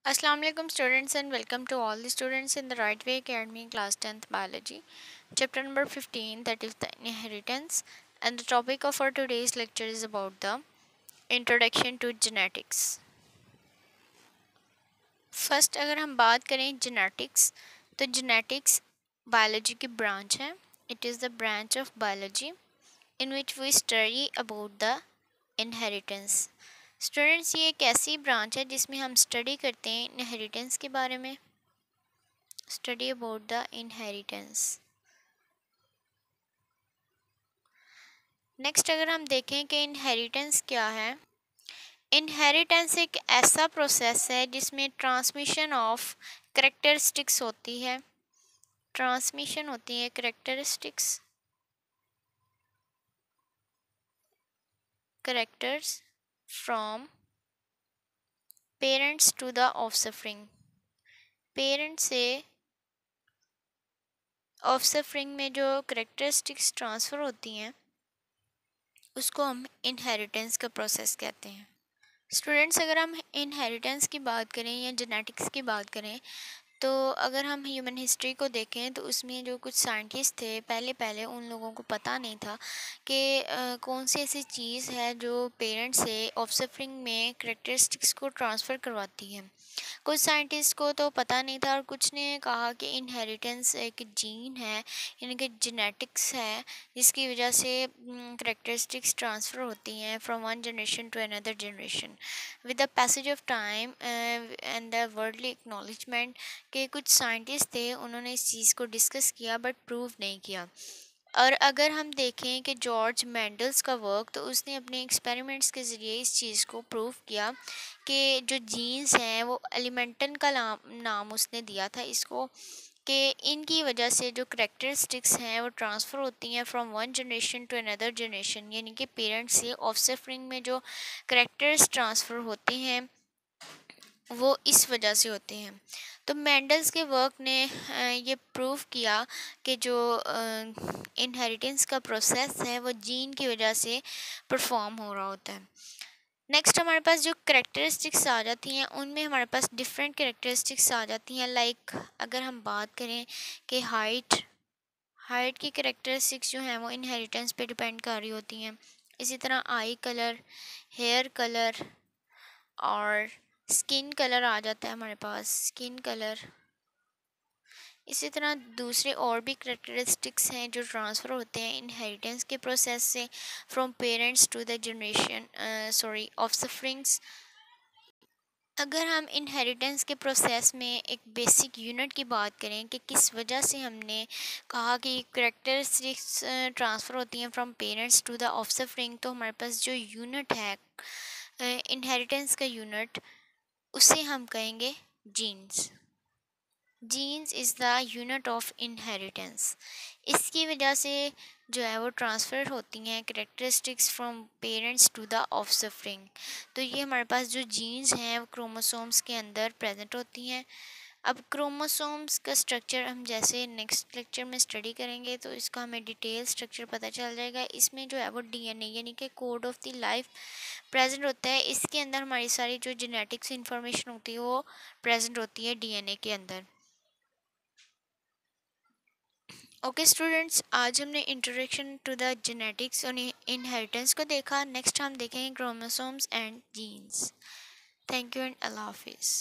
Assalamu alaikum students and welcome to all the students in the Right Way Academy class 10th biology chapter number 15, that is the inheritance, and the topic of our today's lecture is about the introduction to genetics. First अगर हम बात करें genetics, तो genetics biology की branch है. It is the branch of biology in which we study about the inheritance. Students, ये एक ऐसी ब्रांच है जिसमें हम स्टडी करते हैं इनहेरिटेंस के बारे में. Study about the inheritance. Next अगर हम देखें कि इनहेरिटेंस क्या है. इनहेरिटेंस एक ऐसा प्रोसेस है जिसमें ट्रांसमिशन ऑफ करेक्टरिस्टिक्स होती है. ट्रांसमिशन होती है characters from parents to the offspring. Parents से ऑफस्प्रिंग में जो करेक्टरिस्टिक्स ट्रांसफ़र होती हैं उसको हम इनहेरिटेंस का प्रोसेस कहते हैं. स्टूडेंट्स, अगर हम इनहेरिटेंस की बात करें या जेनेटिक्स की बात करें, तो अगर हम ह्यूमन हिस्ट्री को देखें तो उसमें जो कुछ साइंटिस्ट थे पहले उन लोगों को पता नहीं था कि कौन सी ऐसी चीज़ है जो पेरेंट्स से ऑफस्प्रिंग में करेक्टरिस्टिक्स को ट्रांसफ़र करवाती है. कुछ साइंटिस्ट को तो पता नहीं था और कुछ ने कहा कि इनहेरिटेंस एक जीन है, यानी कि जेनेटिक्स है, जिसकी वजह से करेक्टरिस्टिक्स ट्रांसफ़र होती हैं from one generation to another generation with the passage of time and the worldly acknowledgement. के कुछ साइंटिस्ट थे, उन्होंने इस चीज़ को डिस्कस किया बट प्रूव नहीं किया. और अगर हम देखें कि जॉर्ज मेंडल्स का वर्क, तो उसने अपने एक्सपेरिमेंट्स के ज़रिए इस चीज़ को प्रूव किया कि जो जीन्स हैं वो एलिमेंटन का नाम उसने दिया था इसको, कि इनकी वजह से जो करेक्टरिस्टिक्स हैं वो ट्रांसफ़र होती हैं from one generation to another generation, यानी कि पेरेंट्स से ऑफस्प्रिंग में जो करेक्टर्स ट्रांसफ़र होते हैं वो इस वजह से होते हैं. तो मेंडल्स के वर्क ने ये प्रूव किया कि जो इनहेरिटेंस का प्रोसेस है वो जीन की वजह से परफॉर्म हो रहा होता है. नेक्स्ट हमारे पास जो करेक्टरिस्टिक्स आ जाती हैं उनमें हमारे पास डिफरेंट करेक्टरिस्टिक्स आ जाती हैं. लाइक अगर हम बात करें कि हाइट की करेक्टरिस्टिक्स जो हैं वो इनहेरिटेंस पे डिपेंड कर रही होती हैं. इसी तरह आई कलर, हेयर कलर और स्किन कलर आ जाता है हमारे पास, स्किन कलर. इसी तरह दूसरे और भी करेक्टरिस्टिक्स हैं जो ट्रांसफ़र होते हैं इनहेरिटेंस के प्रोसेस से from parents to the generation offsprings. अगर हम इनहेरिटेंस के प्रोसेस में एक बेसिक यूनिट की बात करें कि किस वजह से हमने कहा कि करेक्टरिस्टिक्स ट्रांसफ़र होती हैं from parents to the offspring, तो हमारे पास जो यूनिट है इनहेरिटेंस का यूनिट, उसे हम कहेंगे genes. Genes is the unit of inheritance. इसकी वजह से जो है वो ट्रांसफ़र होती हैं characteristics from parents to the offspring. तो ये हमारे पास जो जीन्स हैं वो क्रोमोसोम्स के अंदर प्रेजेंट होती हैं. अब क्रोमोसोम्स का स्ट्रक्चर हम जैसे नेक्स्ट लेक्चर में स्टडी करेंगे तो इसका हमें डिटेल स्ट्रक्चर पता चल जाएगा. इसमें जो है वो डीएनए यानी कि code of the life present होता है. इसके अंदर हमारी सारी जो जेनेटिक्स इंफॉर्मेशन होती है वो प्रेजेंट होती है डीएनए के अंदर. ओके स्टूडेंट्स, आज हमने इंट्रोडक्शन टू द जेनेटिक्स और इनहेरिटेंस को देखा. नेक्स्ट हम देखेंगे chromosomes and genes. Thank you and अल्लाह हाफिज़.